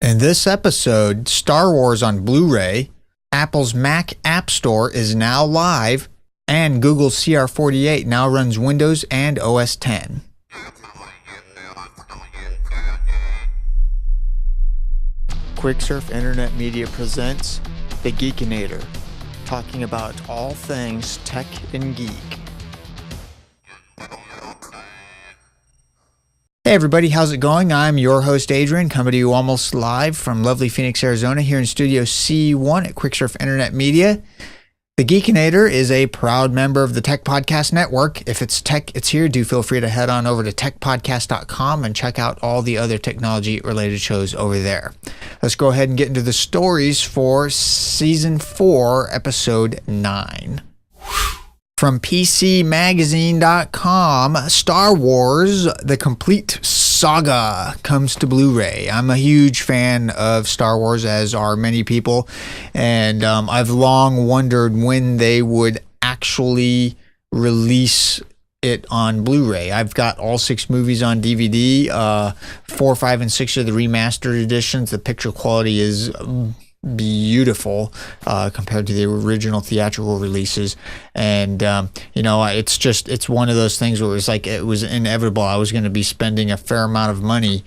In this episode, Star Wars on Blu-ray, Apple's Mac App Store is now live, and Google's Cr-48 now runs Windows and OS X. QuickSurf Internet Media presents The Geekinator, talking about all things tech and geek. Hey everybody, how's it going? I'm your host Adrian, coming to you almost live from lovely Phoenix, Arizona, here in Studio C1 at QuickSurf Internet Media. The Geekinator is a proud member of the Tech Podcast Network. If it's tech, it's here. Do feel free to head on over to techpodcast.com and check out all the other technology-related shows over there. Let's go ahead and get into the stories for Season 4, Episode 9. From PCMagazine.com, Star Wars, The Complete Saga comes to Blu-ray. I'm a huge fan of Star Wars, as are many people, and I've long wondered when they would actually release it on Blu-ray. I've got all 6 movies on DVD. 4, 5, and 6 are the remastered editions. The picture quality is beautiful compared to the original theatrical releases, and it's one of those things where it was inevitable. I was going to be spending a fair amount of money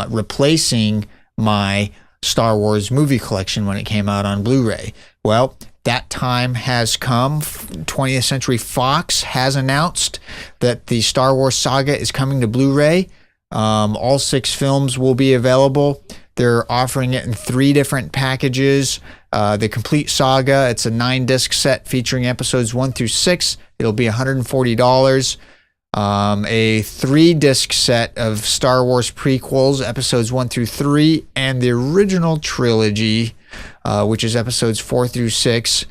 replacing my Star Wars movie collection when it came out on Blu-ray. Well, that time has come. 20th Century Fox has announced that the Star Wars saga is coming to Blu-ray. All 6 films will be available. They're offering it in 3 different packages. The Complete Saga, it's a 9-disc set featuring episodes 1 through 6. It'll be $140. A 3-disc set of Star Wars prequels, episodes 1 through 3, and the original trilogy, which is episodes 4 through 6.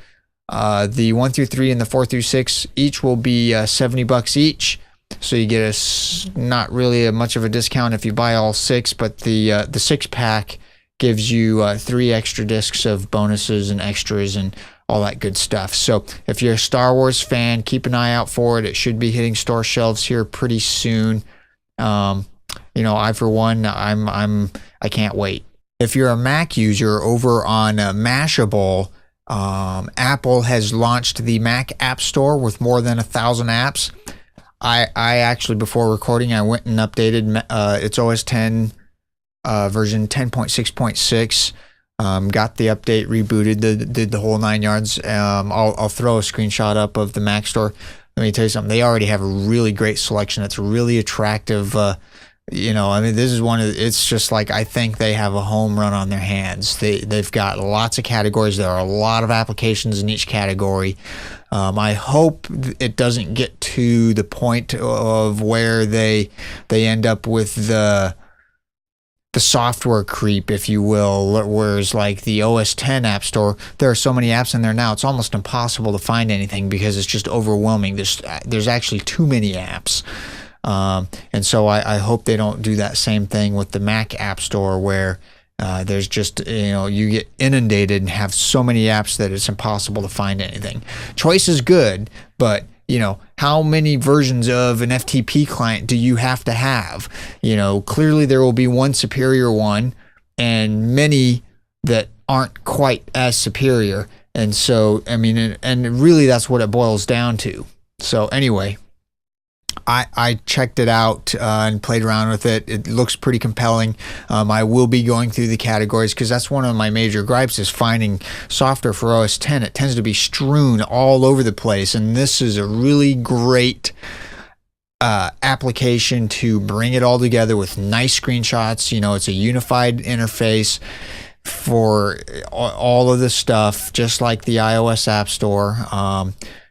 The 1 through 3 and the 4 through 6 each will be $70 each. So you get not really much of a discount if you buy all 6, but the 6-pack gives you 3 extra discs of bonuses and extras and all that good stuff. So if you're a Star Wars fan, keep an eye out for it. It should be hitting store shelves here pretty soon. I for one, I can't wait. If you're a Mac user over on Mashable, Apple has launched the Mac App Store with more than 1,000 apps. I actually, before recording, I went and updated its OS X version 10.6.6. Got the update, rebooted, did the whole 9 yards. I'll throw a screenshot up of the Mac Store. Let me tell you something. They already have a really great selection. It's really attractive. This is it's just like, I think they have a home run on their hands. They've got lots of categories. There are a lot of applications in each category. I hope it doesn't get to the point of where they end up with the software creep, if you will, whereas like the OS X App Store, there are so many apps in there now, it's almost impossible to find anything because it's just overwhelming. There's actually too many apps. And so I hope they don't do that same thing with the Mac App Store where there's just, you get inundated and have so many apps that it's impossible to find anything. Choice is good, but how many versions of an FTP client do you have to have? Clearly there will be one superior one and many that aren't quite as superior. And so, and really that's what it boils down to. So anyway, I checked it out and played around with it. It looks pretty compelling. I will be going through the categories because that's one of my major gripes is finding software for OS X. It tends to be strewn all over the place, and this is a really great application to bring it all together with nice screenshots. It's a unified interface for all of the stuff, just like the iOS App Store.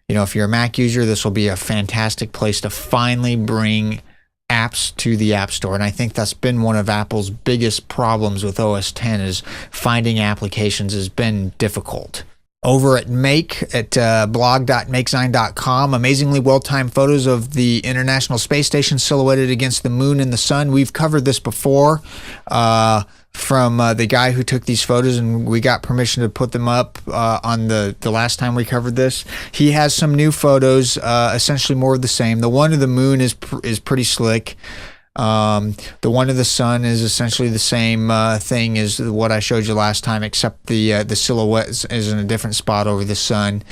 If you're a Mac user, this will be a fantastic place to finally bring apps to the App Store. And I think that's been one of Apple's biggest problems with OS X is finding applications has been difficult. Over at Make, at blog.makesign.com, amazingly well-timed photos of the International Space Station silhouetted against the moon and the sun. We've covered this before. From the guy who took these photos, and we got permission to put them up on the last time we covered this. He has some new photos, essentially more of the same. The one of the moon is pretty slick. The one of the sun is essentially the same thing as what I showed you last time, except the silhouette is in a different spot over the sun.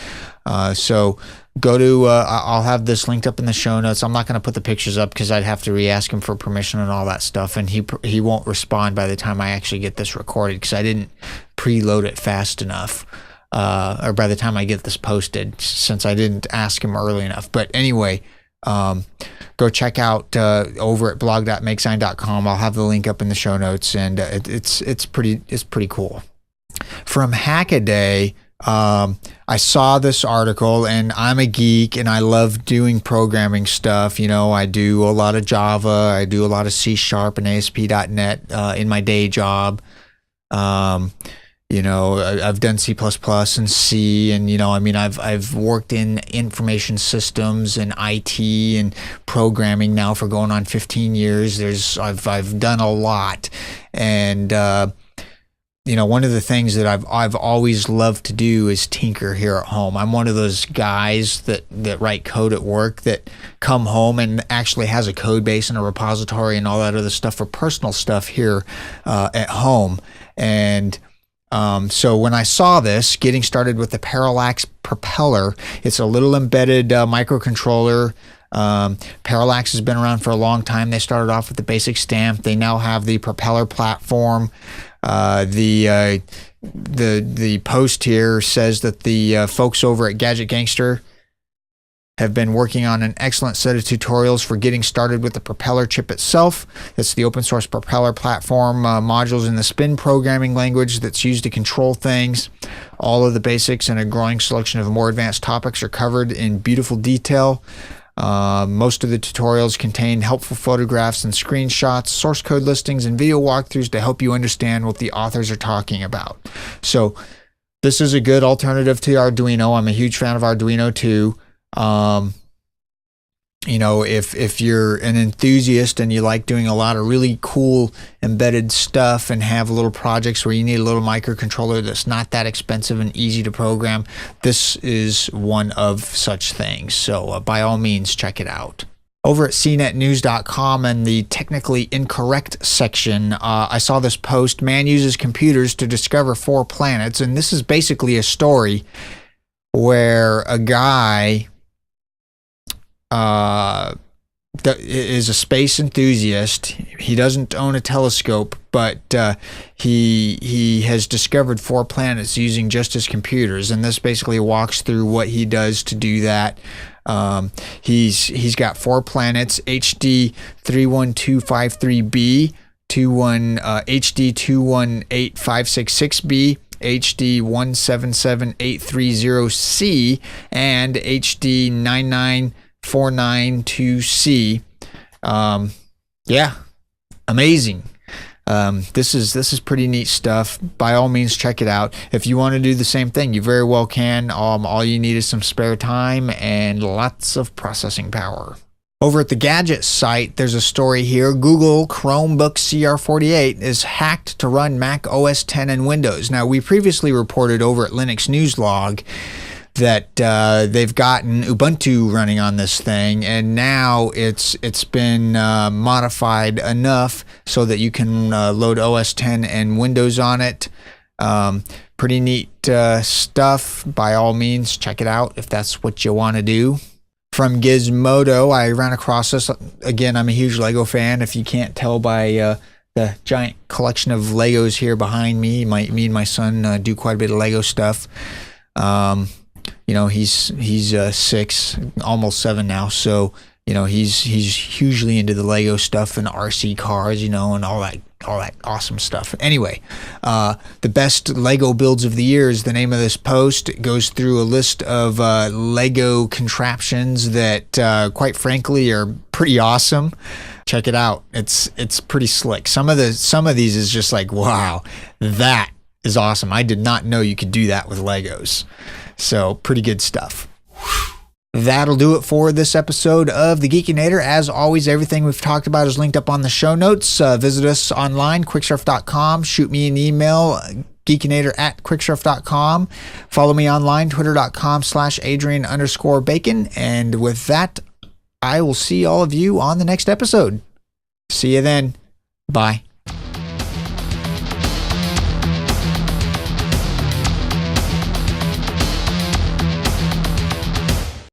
So go to, I'll have this linked up in the show notes. I'm not going to put the pictures up because I'd have to re-ask him for permission and all that stuff, and he won't respond by the time I actually get this recorded because I didn't preload it fast enough, or by the time I get this posted, since I didn't ask him early enough. But anyway, go check out over at blog.makesign.com. I'll have the link up in the show notes, and it's pretty cool. From Hackaday, I saw this article, and I'm a geek and I love doing programming stuff. You know, I do a lot of Java, I do a lot of C# and ASP.NET in my day job. You know, I've done C++ and C, and you know, I mean, I've worked in information systems and IT and programming now for going on 15 years. I've done a lot, and you know, one of the things that I've always loved to do is tinker here at home. I'm one of those guys that write code at work that come home and actually has a code base and a repository and all that other stuff for personal stuff here at home. And so when I saw this, getting started with the Parallax Propeller, it's a little embedded microcontroller. Parallax has been around for a long time. They started off with the basic stamp. They now have the Propeller platform. The post here says that the folks over at Gadget Gangster have been working on an excellent set of tutorials for getting started with the Propeller chip itself. It's the open source Propeller platform, modules in the Spin programming language that's used to control things. All of the basics and a growing selection of more advanced topics are covered in beautiful detail. Most of the tutorials contain helpful photographs and screenshots, source code listings, and video walkthroughs to help you understand what the authors are talking about. So this is a good alternative to Arduino. I'm a huge fan of Arduino too. You know, if you're an enthusiast and you like doing a lot of really cool embedded stuff and have little projects where you need a little microcontroller that's not that expensive and easy to program, this is one of such things. So by all means, check it out. Over at cnetnews.com in the technically incorrect section, I saw this post, man uses computers to discover 4 planets. And this is basically a story where a guy that is a space enthusiast. He doesn't own a telescope, but he has discovered 4 planets using just his computers, and this basically walks through what he does to do that. He's got 4 planets: HD 31253b, HD 218566b, HD 177830c, and HD 99492c. Yeah, amazing. This is pretty neat stuff. By all means, check it out. If you want to do the same thing, you very well can. All you need is some spare time and lots of processing power. Over at the Gadget site, there's a story here. Google Chromebook Cr-48 is hacked to run Mac OS X and Windows. Now, we previously reported over at Linux News Log that they've gotten Ubuntu running on this thing, and now it's been modified enough so that you can load OS X and Windows on it. Pretty neat stuff. By all means, check it out if that's what you want to do. From Gizmodo, I ran across this. Again, I'm a huge Lego fan. If you can't tell by the giant collection of Legos here behind me, me and my son do quite a bit of Lego stuff. You know, he's 6, almost 7 now, so you know he's hugely into the Lego stuff and RC cars, you know, and all that awesome stuff. Anyway, the best Lego builds of the year is the name of this post. It goes through a list of Lego contraptions that, quite frankly, are pretty awesome. Check it out. It's pretty slick. Some of these is just like, wow, that is awesome. I did not know you could do that with Legos. So pretty good stuff. That'll do it for this episode of The Geekinator. As always, everything we've talked about is linked up on the show notes. Visit us online, quicksurf.com. Shoot me an email, geekinator@quicksurf.com. Follow me online, twitter.com/Adrian_bacon. And with that, I will see all of you on the next episode. See you then. Bye.